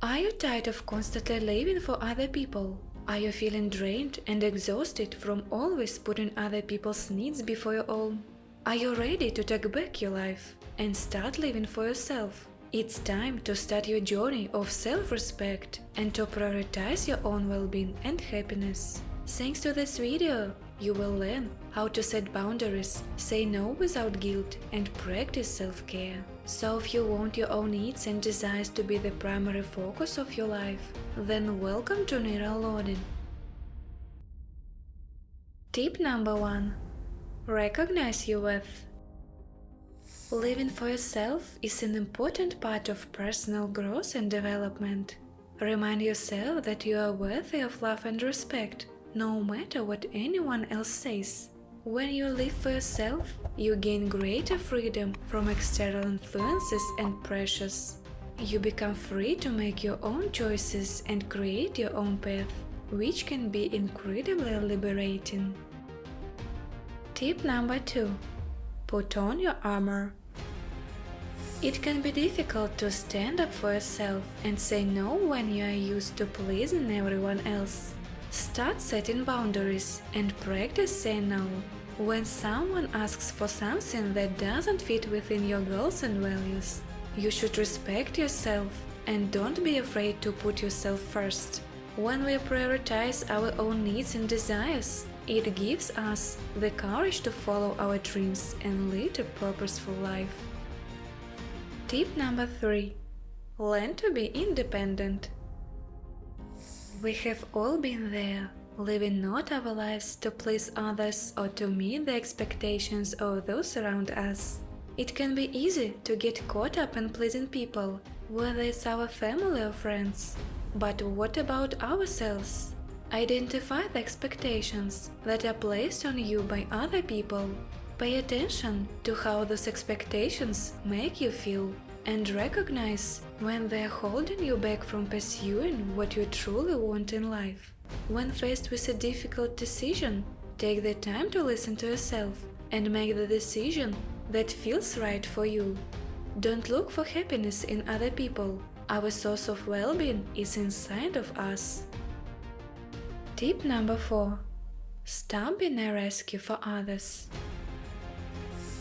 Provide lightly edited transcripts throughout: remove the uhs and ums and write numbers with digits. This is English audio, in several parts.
Are you tired of constantly living for other people? Are you feeling drained and exhausted from always putting other people's needs before your own? Are you ready to take back your life and start living for yourself? It's time to start your journey of self-respect and to prioritize your own well-being and happiness. Thanks to this video, you will learn how to set boundaries, say no without guilt, and practice self-care. So if you want your own needs and desires to be the primary focus of your life, then welcome to neural loading. Tip number 1. Recognize your worth. Living for yourself is an important part of personal growth and development. Remind yourself that you are worthy of love and respect, no matter what anyone else says. When you live for yourself, you gain greater freedom from external influences and pressures. You become free to make your own choices and create your own path, which can be incredibly liberating. Tip number 2. Put on your armor. It can be difficult to stand up for yourself and say no when you are used to pleasing everyone else. Start setting boundaries and practice saying no. When someone asks for something that doesn't fit within your goals and values, you should respect yourself and don't be afraid to put yourself first. When we prioritize our own needs and desires, it gives us the courage to follow our dreams and lead a purposeful life. Tip number 3. Learn to be independent. We have all been there, living not our lives to please others or to meet the expectations of those around us. It can be easy to get caught up in pleasing people, whether it's our family or friends. But what about ourselves? Identify the expectations that are placed on you by other people. Pay attention to how those expectations make you feel and recognize when they are holding you back from pursuing what you truly want in life. When faced with a difficult decision, take the time to listen to yourself and make the decision that feels right for you. Don't look for happiness in other people. Our source of well-being is inside of us. Tip number 4. Stop being a rescue for others.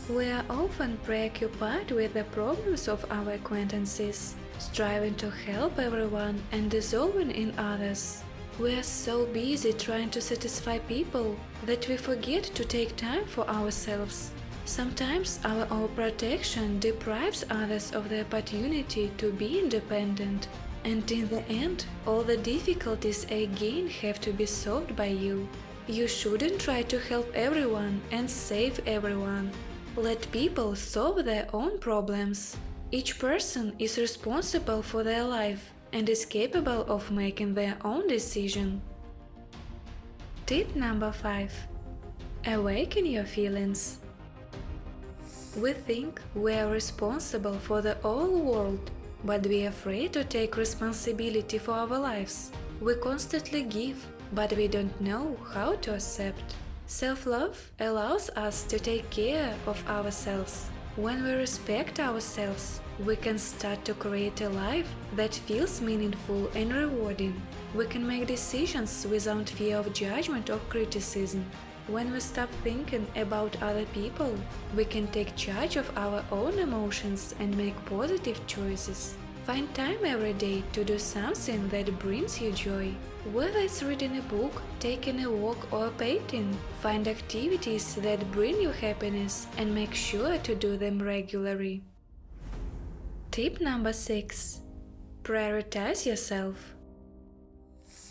We are often preoccupied with the problems of our acquaintances, striving to help everyone and dissolving in others. We are so busy trying to satisfy people that we forget to take time for ourselves. Sometimes our overprotection deprives others of the opportunity to be independent, and in the end, all the difficulties again have to be solved by you. You shouldn't try to help everyone and save everyone. Let people solve their own problems. Each person is responsible for their life and is capable of making their own decision. Tip number 5. Awaken your feelings. We think we are responsible for the whole world, but we are afraid to take responsibility for our lives. We constantly give, but we don't know how to accept. Self-love allows us to take care of ourselves. When we respect ourselves, we can start to create a life that feels meaningful and rewarding. We can make decisions without fear of judgment or criticism. When we stop thinking about other people, we can take charge of our own emotions and make positive choices. Find time every day to do something that brings you joy. Whether it's reading a book, taking a walk, or painting, find activities that bring you happiness and make sure to do them regularly. Tip number 6. Prioritize yourself.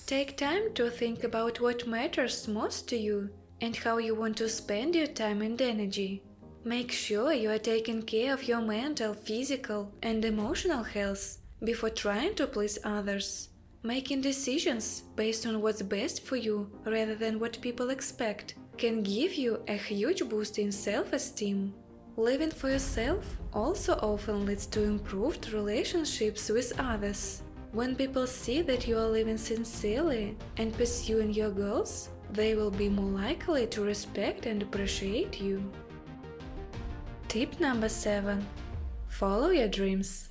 Take time to think about what matters most to you and how you want to spend your time and energy. Make sure you are taking care of your mental, physical, and emotional health before trying to please others. Making decisions based on what's best for you rather than what people expect can give you a huge boost in self-esteem. Living for yourself also often leads to improved relationships with others. When people see that you are living sincerely and pursuing your goals, they will be more likely to respect and appreciate you. Tip number 7. Follow your dreams.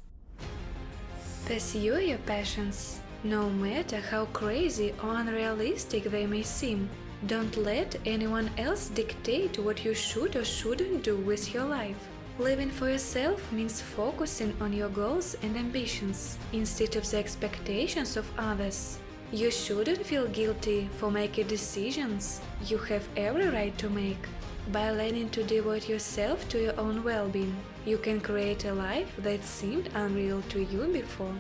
Pursue your passions, no matter how crazy or unrealistic they may seem. Don't let anyone else dictate what you should or shouldn't do with your life. Living for yourself means focusing on your goals and ambitions instead of the expectations of others. You shouldn't feel guilty for making decisions you have every right to make. By learning to devote yourself to your own well-being, you can create a life that seemed unreal to you before.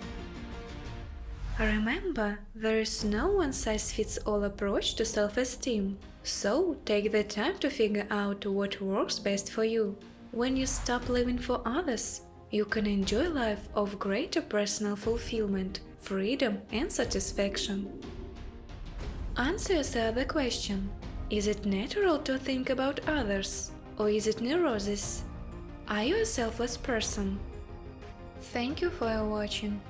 Remember, there is no one-size-fits-all approach to self-esteem, so take the time to figure out what works best for you. When you stop living for others, you can enjoy life of greater personal fulfillment, freedom and satisfaction. Answer yourself the question: is it natural to think about others, or is it neurosis? Are you a selfless person? Thank you for watching.